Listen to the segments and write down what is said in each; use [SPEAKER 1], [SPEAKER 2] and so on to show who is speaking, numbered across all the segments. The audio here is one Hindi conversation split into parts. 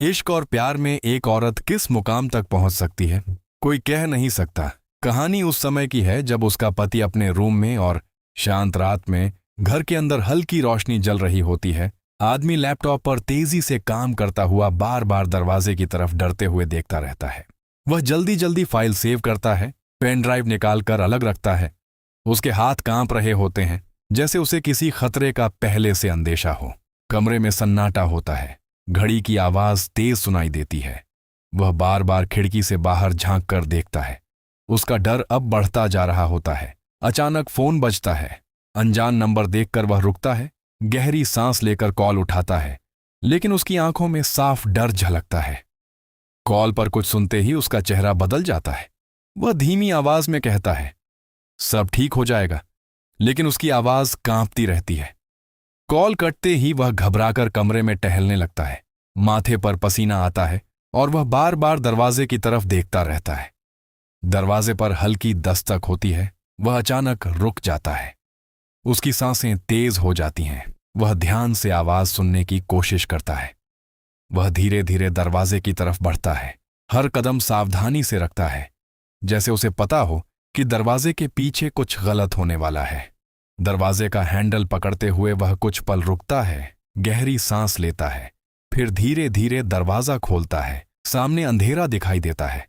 [SPEAKER 1] इश्क और प्यार में एक औरत किस मुकाम तक पहुंच सकती है, कोई कह नहीं सकता। कहानी उस समय की है जब उसका पति अपने रूम में और शांत रात में घर के अंदर हल्की रोशनी जल रही होती है। आदमी लैपटॉप पर तेजी से काम करता हुआ बार बार दरवाजे की तरफ डरते हुए देखता रहता है। वह जल्दी जल्दी फाइल सेव करता है, पेन ड्राइव निकालकर अलग रखता है। उसके हाथ कांप रहे होते हैं, जैसे उसे किसी खतरे का पहले से अंदेशा हो। कमरे में सन्नाटा होता है। घड़ी की आवाज तेज सुनाई देती है। वह बार बार खिड़की से बाहर झांक कर देखता है। उसका डर अब बढ़ता जा रहा होता है। अचानक फोन बजता है। अनजान नंबर देखकर वह रुकता है, गहरी सांस लेकर कॉल उठाता है, लेकिन उसकी आंखों में साफ डर झलकता है। कॉल पर कुछ सुनते ही उसका चेहरा बदल जाता है। वह धीमी आवाज में कहता है, सब ठीक हो जाएगा, लेकिन उसकी आवाज कांपती रहती है। कॉल कटते ही वह घबराकर कमरे में टहलने लगता है। माथे पर पसीना आता है और वह बार बार दरवाजे की तरफ देखता रहता है। दरवाजे पर हल्की दस्तक होती है। वह अचानक रुक जाता है। उसकी सांसें तेज हो जाती हैं। वह ध्यान से आवाज सुनने की कोशिश करता है। वह धीरे धीरे दरवाजे की तरफ बढ़ता है, हर कदम सावधानी से रखता है, जैसे उसे पता हो कि दरवाजे के पीछे कुछ गलत होने वाला है। दरवाजे का हैंडल पकड़ते हुए वह कुछ पल रुकता है, गहरी सांस लेता है, फिर धीरे धीरे दरवाजा खोलता है। सामने अंधेरा दिखाई देता है।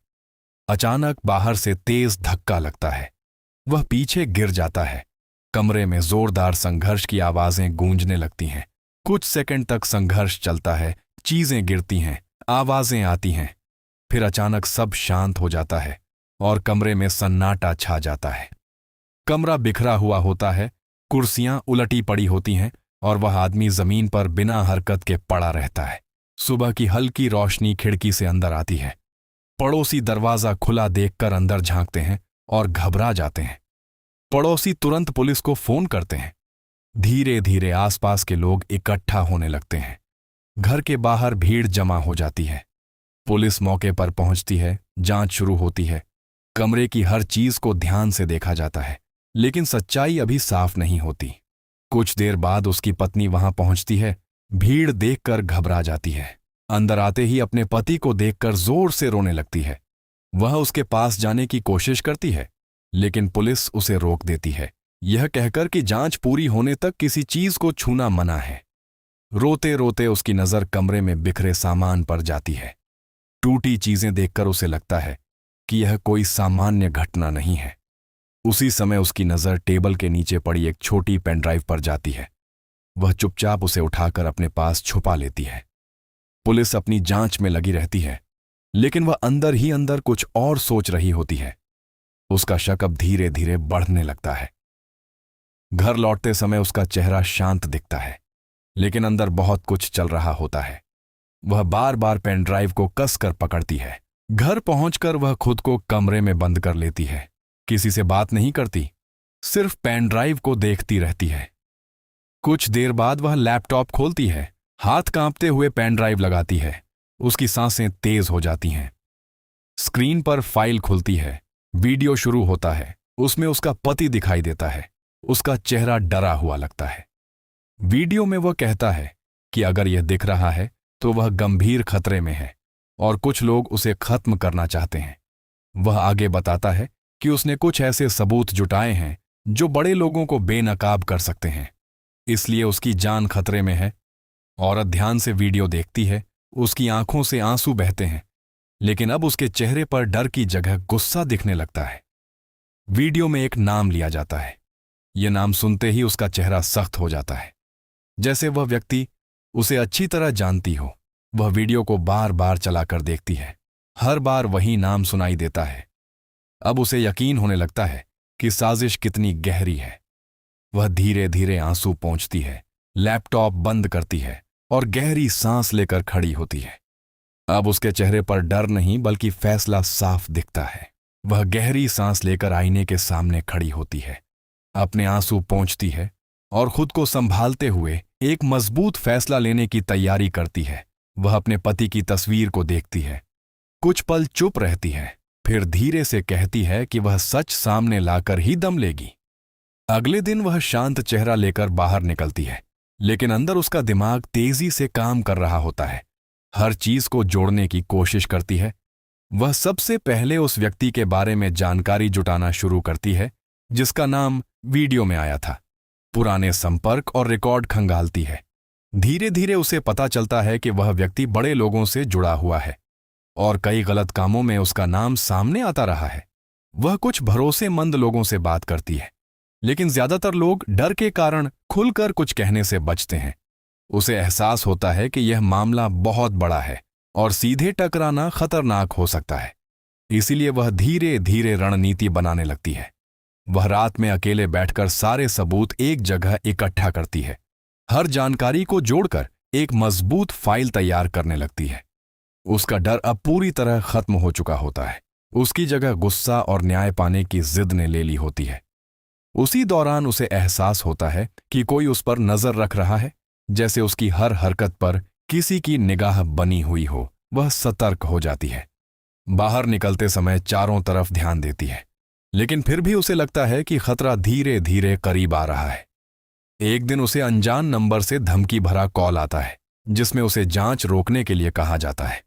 [SPEAKER 1] अचानक बाहर से तेज धक्का लगता है। वह पीछे गिर जाता है। कमरे में जोरदार संघर्ष की आवाजें गूंजने लगती हैं। कुछ सेकंड तक संघर्ष चलता है। चीजें गिरती हैं, आवाजें आती हैं। फिर अचानक सब शांत हो जाता है और कमरे में सन्नाटा छा जाता है। कमरा बिखरा हुआ होता है, कुर्सियां उलटी पड़ी होती हैं और वह आदमी जमीन पर बिना हरकत के पड़ा रहता है। सुबह की हल्की रोशनी खिड़की से अंदर आती है। पड़ोसी दरवाजा खुला देखकर अंदर झांकते हैं और घबरा जाते हैं। पड़ोसी तुरंत पुलिस को फोन करते हैं। धीरे धीरे आसपास के लोग इकट्ठा होने लगते हैं। घर के बाहर भीड़ जमा हो जाती है। पुलिस मौके पर पहुंचती है। जांच शुरू होती है। कमरे की हर चीज को ध्यान से देखा जाता है, लेकिन सच्चाई अभी साफ नहीं होती। कुछ देर बाद उसकी पत्नी वहां पहुंचती है। भीड़ देखकर घबरा जाती है। अंदर आते ही अपने पति को देखकर जोर से रोने लगती है। वह उसके पास जाने की कोशिश करती है, लेकिन पुलिस उसे रोक देती है, यह कहकर कि जांच पूरी होने तक किसी चीज को छूना मना है। रोते रोते उसकी नजर कमरे में बिखरे सामान पर जाती है। टूटी चीजें देखकर उसे लगता है कि यह कोई सामान्य घटना नहीं है। उसी समय उसकी नजर टेबल के नीचे पड़ी एक छोटी पेनड्राइव पर जाती है। वह चुपचाप उसे उठाकर अपने पास छुपा लेती है। पुलिस अपनी जांच में लगी रहती है, लेकिन वह अंदर ही अंदर कुछ और सोच रही होती है। उसका शक अब धीरे धीरे बढ़ने लगता है। घर लौटते समय उसका चेहरा शांत दिखता है, लेकिन अंदर बहुत कुछ चल रहा होता है। वह बार बार पेनड्राइव को कसकर पकड़ती है। घर पहुंचकर वह खुद को कमरे में बंद कर लेती है। किसी से बात नहीं करती, सिर्फ पेनड्राइव को देखती रहती है। कुछ देर बाद वह लैपटॉप खोलती है। हाथ कांपते हुए पेनड्राइव लगाती है। उसकी सांसें तेज हो जाती हैं। स्क्रीन पर फाइल खुलती है। वीडियो शुरू होता है। उसमें उसका पति दिखाई देता है। उसका चेहरा डरा हुआ लगता है। वीडियो में वह कहता है कि अगर यह दिख रहा है तो वह गंभीर खतरे में है और कुछ लोग उसे खत्म करना चाहते हैं। वह आगे बताता है कि उसने कुछ ऐसे सबूत जुटाए हैं जो बड़े लोगों को बेनकाब कर सकते हैं, इसलिए उसकी जान खतरे में है। औरत ध्यान से वीडियो देखती है। उसकी आंखों से आंसू बहते हैं, लेकिन अब उसके चेहरे पर डर की जगह गुस्सा दिखने लगता है। वीडियो में एक नाम लिया जाता है। यह नाम सुनते ही उसका चेहरा सख्त हो जाता है, जैसे वह व्यक्ति उसे अच्छी तरह जानती हो। वह वीडियो को बार बार चलाकर देखती है। हर बार वही नाम सुनाई देता है। अब उसे यकीन होने लगता है कि साजिश कितनी गहरी है। वह धीरे धीरे आंसू पोंछती है, लैपटॉप बंद करती है और गहरी सांस लेकर खड़ी होती है। अब उसके चेहरे पर डर नहीं बल्कि फैसला साफ दिखता है। वह गहरी सांस लेकर आईने के सामने खड़ी होती है, अपने आंसू पोंछती है और खुद को संभालते हुए एक मजबूत फैसला लेने की तैयारी करती है। वह अपने पति की तस्वीर को देखती है, कुछ पल चुप रहती है, फिर धीरे से कहती है कि वह सच सामने लाकर ही दम लेगी। अगले दिन वह शांत चेहरा लेकर बाहर निकलती है, लेकिन अंदर उसका दिमाग तेजी से काम कर रहा होता है। हर चीज को जोड़ने की कोशिश करती है। वह सबसे पहले उस व्यक्ति के बारे में जानकारी जुटाना शुरू करती है जिसका नाम वीडियो में आया था। पुराने संपर्क और रिकॉर्ड खंगालती है। धीरे धीरे उसे पता चलता है कि वह व्यक्ति बड़े लोगों से जुड़ा हुआ है और कई गलत कामों में उसका नाम सामने आता रहा है। वह कुछ भरोसेमंद लोगों से बात करती है, लेकिन ज्यादातर लोग डर के कारण खुलकर कुछ कहने से बचते हैं। उसे एहसास होता है कि यह मामला बहुत बड़ा है और सीधे टकराना खतरनाक हो सकता है। इसीलिए वह धीरे धीरे रणनीति बनाने लगती है। वह रात में अकेले बैठकर सारे सबूत एक जगह इकट्ठा करती है। हर जानकारी को जोड़कर एक मजबूत फाइल तैयार करने लगती है। उसका डर अब पूरी तरह खत्म हो चुका होता है। उसकी जगह गुस्सा और न्याय पाने की जिद ने ले ली होती है। उसी दौरान उसे एहसास होता है कि कोई उस पर नजर रख रहा है, जैसे उसकी हर हरकत पर किसी की निगाह बनी हुई हो। वह सतर्क हो जाती है। बाहर निकलते समय चारों तरफ ध्यान देती है, लेकिन फिर भी उसे लगता है कि खतरा धीरे धीरे करीब आ रहा है। एक दिन उसे अनजान नंबर से धमकी भरा कॉल आता है जिसमें उसे जांच रोकने के लिए कहा जाता है,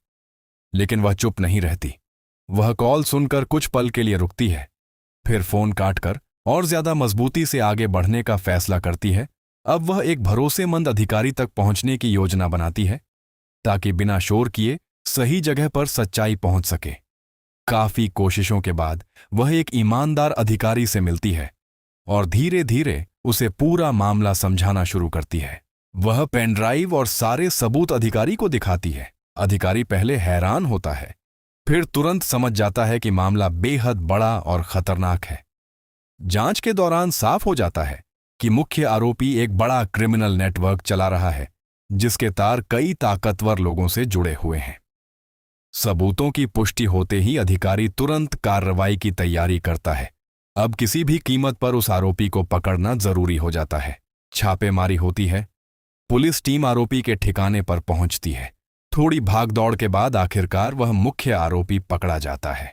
[SPEAKER 1] लेकिन वह चुप नहीं रहती। वह कॉल सुनकर कुछ पल के लिए रुकती है, फिर फोन काटकर और ज्यादा मजबूती से आगे बढ़ने का फैसला करती है। अब वह एक भरोसेमंद अधिकारी तक पहुंचने की योजना बनाती है ताकि बिना शोर किए सही जगह पर सच्चाई पहुंच सके। काफी कोशिशों के बाद वह एक ईमानदार अधिकारी से मिलती है और धीरे धीरे उसे पूरा मामला समझाना शुरू करती है। वह पेनड्राइव और सारे सबूत अधिकारी को दिखाती है। अधिकारी पहले हैरान होता है, फिर तुरंत समझ जाता है कि मामला बेहद बड़ा और खतरनाक है। जांच के दौरान साफ हो जाता है कि मुख्य आरोपी एक बड़ा क्रिमिनल नेटवर्क चला रहा है जिसके तार कई ताकतवर लोगों से जुड़े हुए हैं। सबूतों की पुष्टि होते ही अधिकारी तुरंत कार्रवाई की तैयारी करता है। अब किसी भी कीमत पर उस आरोपी को पकड़ना जरूरी हो जाता है। छापेमारी होती है। पुलिस टीम आरोपी के ठिकाने पर पहुंचती है। थोड़ी भागदौड़ के बाद आखिरकार वह मुख्य आरोपी पकड़ा जाता है।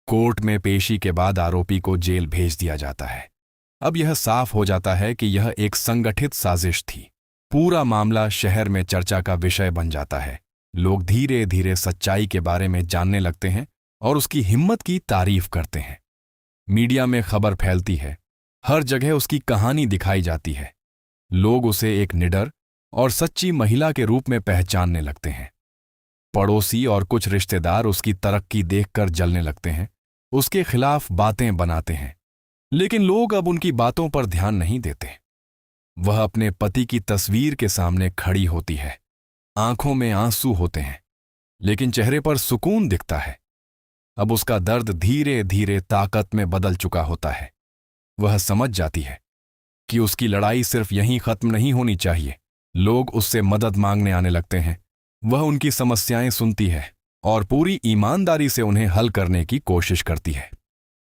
[SPEAKER 1] कोर्ट में पेशी के बाद आरोपी को जेल भेज दिया जाता है। अब यह साफ हो जाता है कि यह एक संगठित साजिश थी। पूरा मामला शहर में चर्चा का विषय बन जाता है। लोग धीरे धीरे सच्चाई के बारे में जानने लगते हैं और उसकी हिम्मत की तारीफ करते हैं। मीडिया में खबर फैलती है। हर जगह उसकी कहानी दिखाई जाती है। लोग उसे एक निडर और सच्ची महिला के रूप में पहचानने लगते हैं। पड़ोसी और कुछ रिश्तेदार उसकी तरक्की देखकर जलने लगते हैं, उसके खिलाफ बातें बनाते हैं, लेकिन लोग अब उनकी बातों पर ध्यान नहीं देते। वह अपने पति की तस्वीर के सामने खड़ी होती है। आंखों में आंसू होते हैं, लेकिन चेहरे पर सुकून दिखता है। अब उसका दर्द धीरे धीरे ताकत में बदल चुका होता है। वह समझ जाती है कि उसकी लड़ाई सिर्फ यहीं खत्म नहीं होनी चाहिए। लोग उससे मदद मांगने आने लगते हैं। वह उनकी समस्याएं सुनती है और पूरी ईमानदारी से उन्हें हल करने की कोशिश करती है।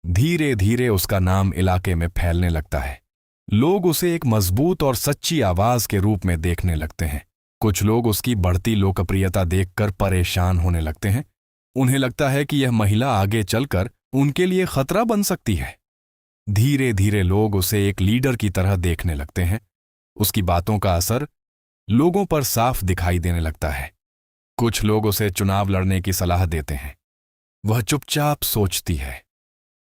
[SPEAKER 1] धीरे धीरे उसका नाम इलाके में फैलने लगता है। लोग उसे एक मजबूत और सच्ची आवाज के रूप में देखने लगते हैं। कुछ लोग उसकी बढ़ती लोकप्रियता देखकर परेशान होने लगते हैं। उन्हें लगता है कि यह महिला आगे चलकर उनके लिए खतरा बन सकती है। धीरे धीरे लोग उसे एक लीडर की तरह देखने लगते हैं। उसकी बातों का असर लोगों पर साफ दिखाई देने लगता है। कुछ लोग उसे चुनाव लड़ने की सलाह देते हैं। वह चुपचाप सोचती है।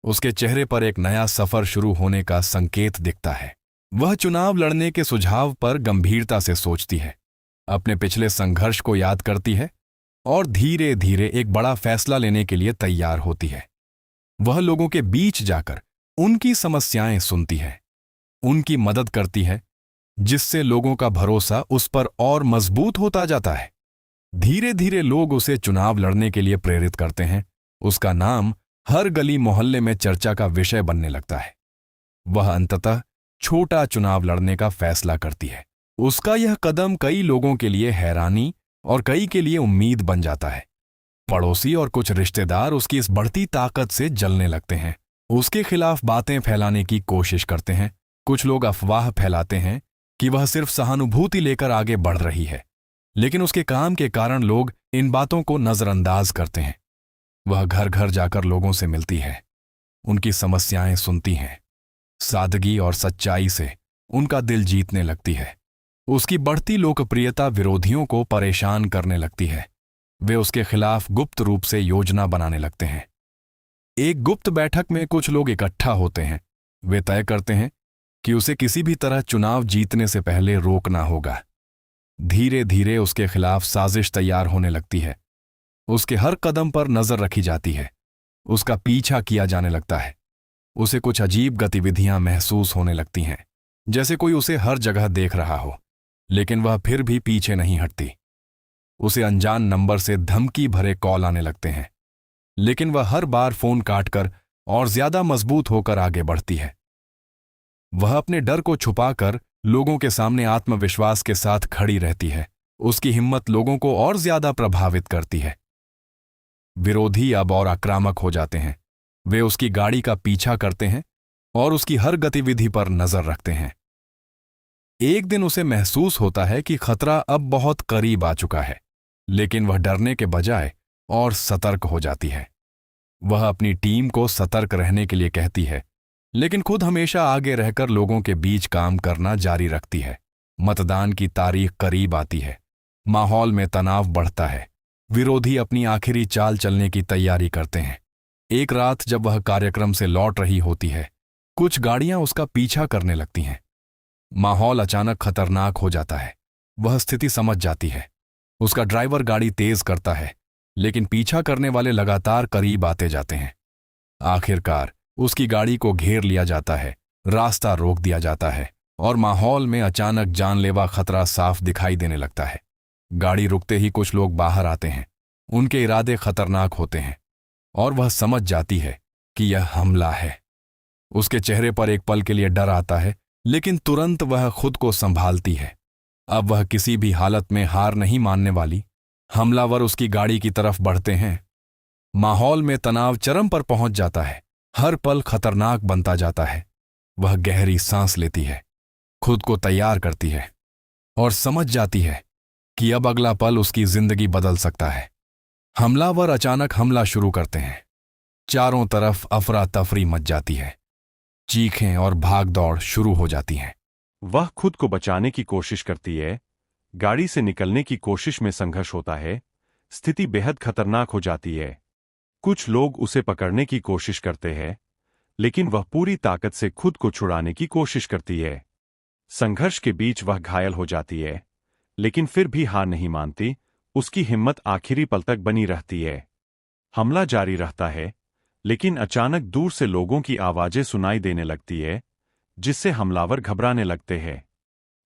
[SPEAKER 1] उसके चेहरे पर एक नया सफर शुरू होने का संकेत दिखता है। वह चुनाव लड़ने के सुझाव पर गंभीरता से सोचती है, अपने पिछले संघर्ष को याद करती है और धीरे धीरे एक बड़ा फैसला लेने के लिए तैयार होती है। वह लोगों के बीच जाकर उनकी समस्याएं सुनती है, उनकी मदद करती है, जिससे लोगों का भरोसा उस पर और मजबूत होता जाता है। धीरे धीरे लोग उसे चुनाव लड़ने के लिए प्रेरित करते हैं। उसका नाम हर गली मोहल्ले में चर्चा का विषय बनने लगता है। वह अंततः छोटा चुनाव लड़ने का फैसला करती है। उसका यह कदम कई लोगों के लिए हैरानी और कई के लिए उम्मीद बन जाता है। पड़ोसी और कुछ रिश्तेदार उसकी इस बढ़ती ताकत से जलने लगते हैं। उसके खिलाफ बातें फैलाने की कोशिश करते हैं। कुछ लोग अफवाह फैलाते हैं कि वह सिर्फ सहानुभूति लेकर आगे बढ़ रही है, लेकिन उसके काम के कारण लोग इन बातों को नजरअंदाज करते हैं। वह घर घर जाकर लोगों से मिलती है, उनकी समस्याएं सुनती हैं, सादगी और सच्चाई से उनका दिल जीतने लगती है। उसकी बढ़ती लोकप्रियता विरोधियों को परेशान करने लगती है, वे उसके खिलाफ गुप्त रूप से योजना बनाने लगते हैं। एक गुप्त बैठक में कुछ लोग इकट्ठा होते हैं। वे तय करते हैं कि उसे किसी भी तरह चुनाव जीतने से पहले रोकना होगा। धीरे धीरे उसके खिलाफ साजिश तैयार होने लगती है। उसके हर कदम पर नजर रखी जाती है। उसका पीछा किया जाने लगता है। उसे कुछ अजीब गतिविधियां महसूस होने लगती हैं, जैसे कोई उसे हर जगह देख रहा हो, लेकिन वह फिर भी पीछे नहीं हटती। उसे अनजान नंबर से धमकी भरे कॉल आने लगते हैं, लेकिन वह हर बार फोन काटकर और ज्यादा मजबूत होकर आगे बढ़ती है। वह अपने डर को छुपाकर लोगों के सामने आत्मविश्वास के साथ खड़ी रहती है। उसकी हिम्मत लोगों को और ज्यादा प्रभावित करती है। विरोधी अब और आक्रामक हो जाते हैं। वे उसकी गाड़ी का पीछा करते हैं और उसकी हर गतिविधि पर नजर रखते हैं। एक दिन उसे महसूस होता है कि खतरा अब बहुत करीब आ चुका है, लेकिन वह डरने के बजाय और सतर्क हो जाती है। वह अपनी टीम को सतर्क रहने के लिए कहती है, लेकिन खुद हमेशा आगे रहकर लोगों के बीच काम करना जारी रखती है। मतदान की तारीख करीब आती है। माहौल में तनाव बढ़ता है। विरोधी अपनी आखिरी चाल चलने की तैयारी करते हैं। एक रात जब वह कार्यक्रम से लौट रही होती है, कुछ गाड़ियां उसका पीछा करने लगती हैं। माहौल अचानक खतरनाक हो जाता है। वह स्थिति समझ जाती है। उसका ड्राइवर गाड़ी तेज करता है, लेकिन पीछा करने वाले लगातार करीब आते जाते हैं। आखिरकार उसकी गाड़ी को घेर लिया जाता है, रास्ता रोक दिया जाता है और माहौल में अचानक जानलेवा खतरा साफ दिखाई देने लगता है। गाड़ी रुकते ही कुछ लोग बाहर आते हैं। उनके इरादे खतरनाक होते हैं और वह समझ जाती है कि यह हमला है। उसके चेहरे पर एक पल के लिए डर आता है, लेकिन तुरंत वह खुद को संभालती है। अब वह किसी भी हालत में हार नहीं मानने वाली। हमलावर उसकी गाड़ी की तरफ बढ़ते हैं। माहौल में तनाव चरम पर पहुंच जाता है। हर पल खतरनाक बनता जाता है। वह गहरी सांस लेती है, खुद को तैयार करती है और समझ जाती है कि अब अगला पल उसकी जिंदगी बदल सकता है। हमलावर अचानक हमला शुरू करते हैं। चारों तरफ अफरा तफरी मच जाती है। चीखें और भागदौड़ शुरू हो जाती हैं।
[SPEAKER 2] वह खुद को बचाने की कोशिश करती है। गाड़ी से निकलने की कोशिश में संघर्ष होता है। स्थिति बेहद खतरनाक हो जाती है। कुछ लोग उसे पकड़ने की कोशिश करते हैं, लेकिन वह पूरी ताकत से खुद को छुड़ाने की कोशिश करती है। संघर्ष के बीच वह घायल हो जाती है, लेकिन फिर भी हार नहीं मानती। उसकी हिम्मत आखिरी पल तक बनी रहती है। हमला जारी रहता है, लेकिन अचानक दूर से लोगों की आवाजें सुनाई देने लगती है, जिससे हमलावर घबराने लगते हैं।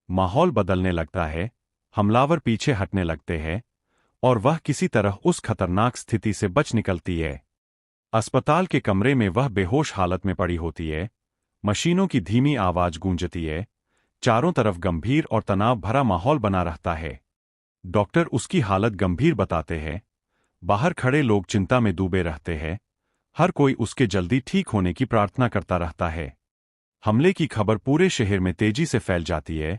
[SPEAKER 2] माहौल बदलने लगता है। हमलावर पीछे हटने लगते हैं और वह किसी तरह उस खतरनाक स्थिति से बच निकलती है। अस्पताल के कमरे में वह बेहोश हालत में पड़ी होती है। मशीनों की धीमी आवाज गूंजती है। चारों तरफ गंभीर और तनाव भरा माहौल बना रहता है। डॉक्टर उसकी हालत गंभीर बताते हैं। बाहर खड़े लोग चिंता में डूबे रहते हैं। हर कोई उसके जल्दी ठीक होने की प्रार्थना करता रहता है। हमले की खबर पूरे शहर में तेजी से फैल जाती है।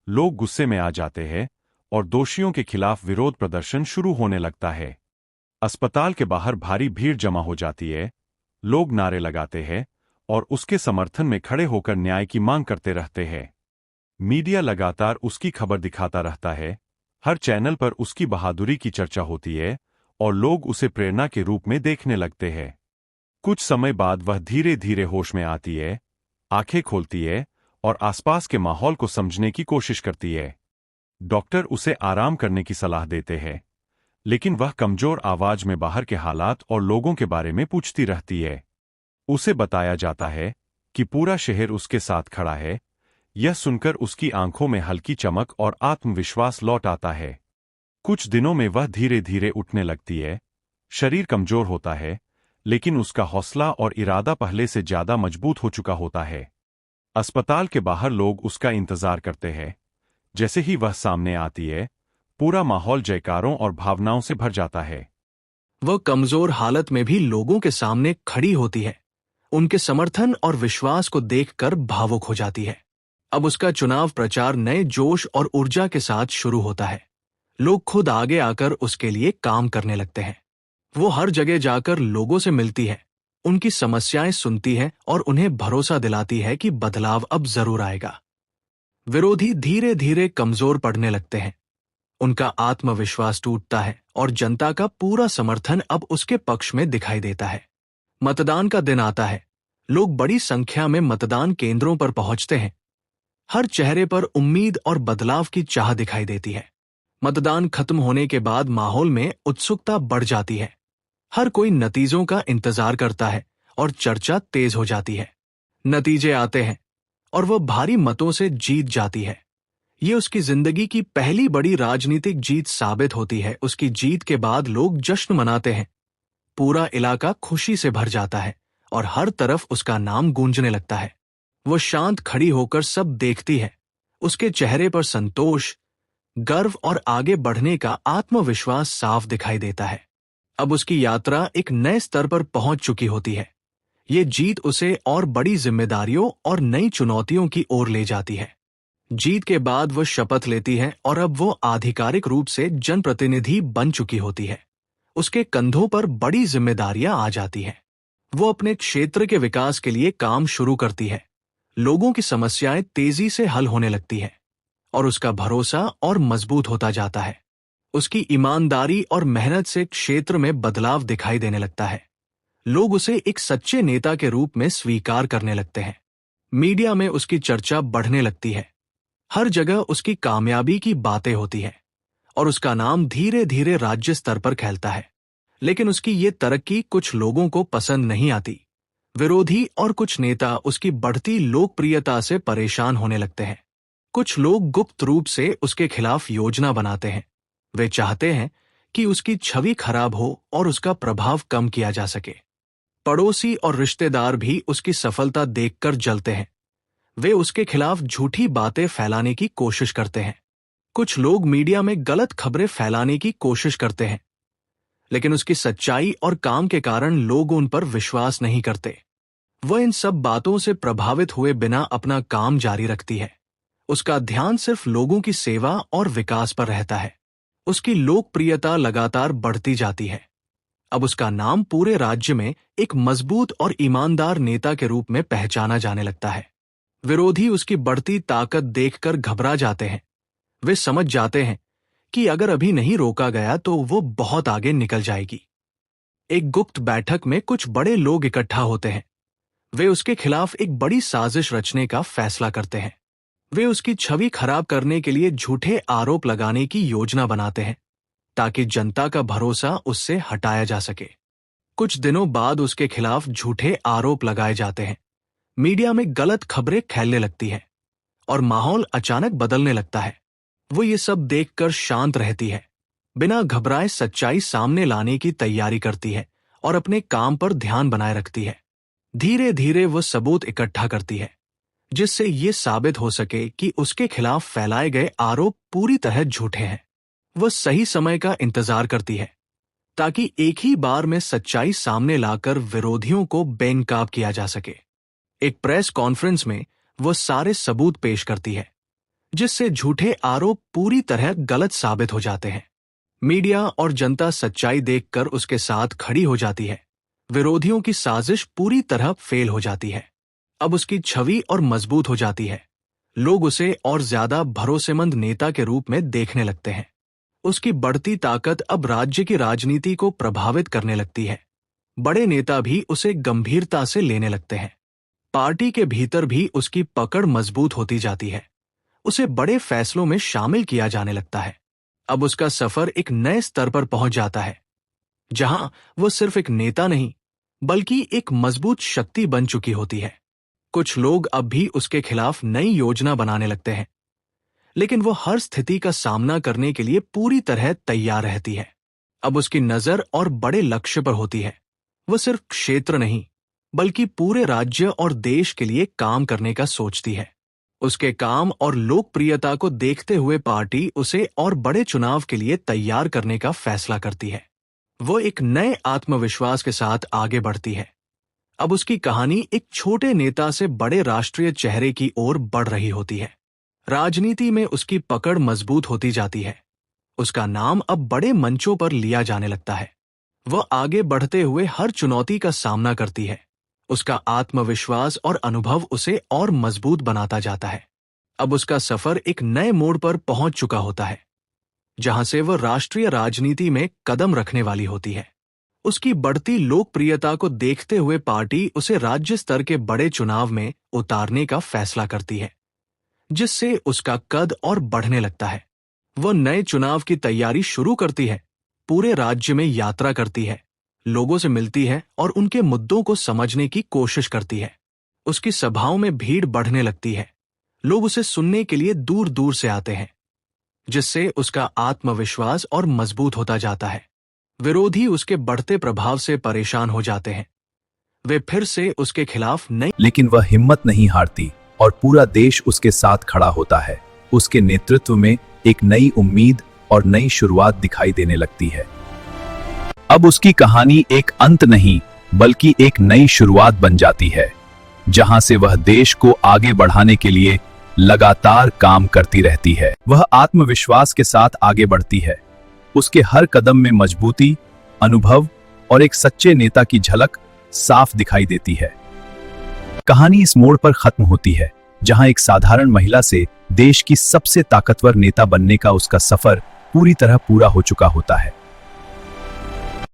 [SPEAKER 2] लोग गुस्से में आ जाते हैं और दोषियों के खिलाफ विरोध प्रदर्शन शुरू होने लगता है। अस्पताल के बाहर भारी भीड़ जमा हो जाती है। लोग नारे लगाते हैं और उसके समर्थन में खड़े होकर न्याय की मांग करते रहते हैं। मीडिया लगातार उसकी खबर दिखाता रहता है। हर चैनल पर उसकी बहादुरी की चर्चा होती है और लोग उसे प्रेरणा के रूप में देखने लगते हैं। कुछ समय बाद वह धीरे धीरे होश में आती है, आंखें खोलती है और आसपास के माहौल को समझने की कोशिश करती है। डॉक्टर उसे आराम करने की सलाह देते हैं, लेकिन वह कमजोर आवाज में बाहर के हालात और लोगों के बारे में पूछती रहती है। उसे बताया जाता है कि पूरा शहर उसके साथ खड़ा है। यह सुनकर उसकी आंखों में हल्की चमक और आत्मविश्वास लौट आता है। कुछ दिनों में वह धीरे धीरे उठने लगती है। शरीर कमजोर होता है, लेकिन उसका हौसला और इरादा पहले से ज्यादा मजबूत हो चुका होता है। अस्पताल के बाहर लोग उसका इंतजार करते हैं। जैसे ही वह सामने आती है, पूरा माहौल जयकारों और भावनाओं से भर जाता है।
[SPEAKER 3] वह कमजोर हालत में भी लोगों के सामने खड़ी होती है। उनके समर्थन और विश्वास को देखकर भावुक हो जाती है। अब उसका चुनाव प्रचार नए जोश और ऊर्जा के साथ शुरू होता है। लोग खुद आगे आकर उसके लिए काम करने लगते हैं। वो हर जगह जाकर लोगों से मिलती है, उनकी समस्याएं सुनती है और उन्हें भरोसा दिलाती है कि बदलाव अब जरूर आएगा। विरोधी धीरे धीरे कमजोर पड़ने लगते हैं। उनका आत्मविश्वास टूटता है और जनता का पूरा समर्थन अब उसके पक्ष में दिखाई देता है। मतदान का दिन आता है। लोग बड़ी संख्या में मतदान केंद्रों पर पहुंचते हैं। हर चेहरे पर उम्मीद और बदलाव की चाह दिखाई देती है। मतदान खत्म होने के बाद माहौल में उत्सुकता बढ़ जाती है। हर कोई नतीजों का इंतजार करता है और चर्चा तेज हो जाती है। नतीजे आते हैं और वह भारी मतों से जीत जाती है। ये उसकी जिंदगी की पहली बड़ी राजनीतिक जीत साबित होती है। उसकी जीत के बाद लोग जश्न मनाते हैं। पूरा इलाका खुशी से भर जाता है और हर तरफ उसका नाम गूंजने लगता है। वो शांत खड़ी होकर सब देखती है। उसके चेहरे पर संतोष, गर्व और आगे बढ़ने का आत्मविश्वास साफ दिखाई देता है। अब उसकी यात्रा एक नए स्तर पर पहुंच चुकी होती है। ये जीत उसे और बड़ी जिम्मेदारियों और नई चुनौतियों की ओर ले जाती है। जीत के बाद वह शपथ लेती है और अब वो आधिकारिक रूप से जनप्रतिनिधि बन चुकी होती है। उसके कंधों पर बड़ी जिम्मेदारियां आ जाती हैं। वो अपने क्षेत्र के विकास के लिए काम शुरू करती है। लोगों की समस्याएं तेजी से हल होने लगती हैं और उसका भरोसा और मजबूत होता जाता है। उसकी ईमानदारी और मेहनत से क्षेत्र में बदलाव दिखाई देने लगता है। लोग उसे एक सच्चे नेता के रूप में स्वीकार करने लगते हैं। मीडिया में उसकी चर्चा बढ़ने लगती है। हर जगह उसकी कामयाबी की बातें होती हैं और उसका नाम धीरे धीरे राज्य स्तर पर फैलता है। लेकिन उसकी ये तरक्की कुछ लोगों को पसंद नहीं आती। विरोधी और कुछ नेता उसकी बढ़ती लोकप्रियता से परेशान होने लगते हैं। कुछ लोग गुप्त रूप से उसके खिलाफ योजना बनाते हैं। वे चाहते हैं कि उसकी छवि खराब हो और उसका प्रभाव कम किया जा सके। पड़ोसी और रिश्तेदार भी उसकी सफलता देखकर जलते हैं। वे उसके खिलाफ झूठी बातें फैलाने की कोशिश करते हैं। कुछ लोग मीडिया में गलत खबरें फैलाने की कोशिश करते हैं, लेकिन उसकी सच्चाई और काम के कारण लोग उन पर विश्वास नहीं करते। वह इन सब बातों से प्रभावित हुए बिना अपना काम जारी रखती है। उसका ध्यान सिर्फ लोगों की सेवा और विकास पर रहता है। उसकी लोकप्रियता लगातार बढ़ती जाती है। अब उसका नाम पूरे राज्य में एक मजबूत और ईमानदार नेता के रूप में पहचाना जाने लगता है। विरोधी उसकी बढ़ती ताकत देखकर घबरा जाते हैं। वे समझ जाते हैं कि अगर अभी नहीं रोका गया तो वो बहुत आगे निकल जाएगी। एक गुप्त बैठक में कुछ बड़े लोग इकट्ठा होते हैं। वे उसके खिलाफ एक बड़ी साजिश रचने का फैसला करते हैं। वे उसकी छवि खराब करने के लिए झूठे आरोप लगाने की योजना बनाते हैं ताकि जनता का भरोसा उससे हटाया जा सके। कुछ दिनों बाद उसके खिलाफ झूठे आरोप लगाए जाते हैं। मीडिया में गलत खबरें फैलने लगती हैं और माहौल अचानक बदलने लगता है। वो ये सब देखकर शांत रहती है, बिना घबराए सच्चाई सामने लाने की तैयारी करती है और अपने काम पर ध्यान बनाए रखती है। धीरे धीरे वो सबूत इकट्ठा करती है जिससे ये साबित हो सके कि उसके खिलाफ फैलाए गए आरोप पूरी तरह झूठे हैं। वह सही समय का इंतजार करती है ताकि एक ही बार में सच्चाई सामने लाकर विरोधियों को बेनकाब किया जा सके। एक प्रेस कॉन्फ्रेंस में वह सारे सबूत पेश करती है जिससे झूठे आरोप पूरी तरह गलत साबित हो जाते हैं। मीडिया और जनता सच्चाई देखकर उसके साथ खड़ी हो जाती है। विरोधियों की साजिश पूरी तरह फेल हो जाती है। अब उसकी छवि और मजबूत हो जाती है। लोग उसे और ज्यादा भरोसेमंद नेता के रूप में देखने लगते हैं। उसकी बढ़ती ताकत अब राज्य की राजनीति को प्रभावित करने लगती है। बड़े नेता भी उसे गंभीरता से लेने लगते हैं। पार्टी के भीतर भी उसकी पकड़ मजबूत होती जाती है। उसे बड़े फैसलों में शामिल किया जाने लगता है। अब उसका सफर एक नए स्तर पर पहुंच जाता है, जहां वो सिर्फ एक नेता नहीं बल्कि एक मजबूत शक्ति बन चुकी होती है। कुछ लोग अब भी उसके खिलाफ नई योजना बनाने लगते हैं, लेकिन वो हर स्थिति का सामना करने के लिए पूरी तरह तैयार रहती है। अब उसकी नजर और बड़े लक्ष्य पर होती है। वो सिर्फ क्षेत्र नहीं बल्कि पूरे राज्य और देश के लिए काम करने का सोचती है। उसके काम और लोकप्रियता को देखते हुए पार्टी उसे और बड़े चुनाव के लिए तैयार करने का फैसला करती है। वो एक नए आत्मविश्वास के साथ आगे बढ़ती है। अब उसकी कहानी एक छोटे नेता से बड़े राष्ट्रीय चेहरे की ओर बढ़ रही होती है। राजनीति में उसकी पकड़ मजबूत होती जाती है। उसका नाम अब बड़े मंचों पर लिया जाने लगता है। वह आगे बढ़ते हुए हर चुनौती का सामना करती है। उसका आत्मविश्वास और अनुभव उसे और मजबूत बनाता जाता है। अब उसका सफर एक नए मोड़ पर पहुंच चुका होता है। जहां से वह राष्ट्रीय राजनीति में कदम रखने वाली होती है। उसकी बढ़ती लोकप्रियता को देखते हुए पार्टी उसे राज्य स्तर के बड़े चुनाव में उतारने का फैसला करती है, जिससे उसका कद और बढ़ने लगता है। वह नए चुनाव की तैयारी शुरू करती है, पूरे राज्य में यात्रा करती है, लोगों से मिलती है और उनके मुद्दों को समझने की कोशिश करती है। उसकी सभाओं में भीड़ बढ़ने लगती है, लोग उसे सुनने के लिए दूर दूर से आते हैं, जिससे उसका आत्मविश्वास और मजबूत होता जाता है। विरोधी उसके बढ़ते प्रभाव से परेशान हो जाते हैं। वे फिर से उसके खिलाफ नई
[SPEAKER 4] लेकिन वह हिम्मत नहीं हारती और पूरा देश उसके साथ खड़ा होता है। उसके नेतृत्व में एक नई उम्मीद और नई शुरुआत दिखाई देने लगती है। अब उसकी कहानी एक अंत नहीं बल्कि एक नई शुरुआत बन जाती है, जहां से वह देश को आगे बढ़ाने के लिए लगातार काम करती रहती है। वह आत्मविश्वास के साथ आगे बढ़ती है। उसके हर कदम में मजबूती, अनुभव और एक सच्चे नेता की झलक साफ दिखाई देती है। कहानी इस मोड़ पर खत्म होती है, जहां एक साधारण महिला से देश की सबसे ताकतवर नेता बनने का उसका सफर पूरी तरह पूरा हो चुका होता है।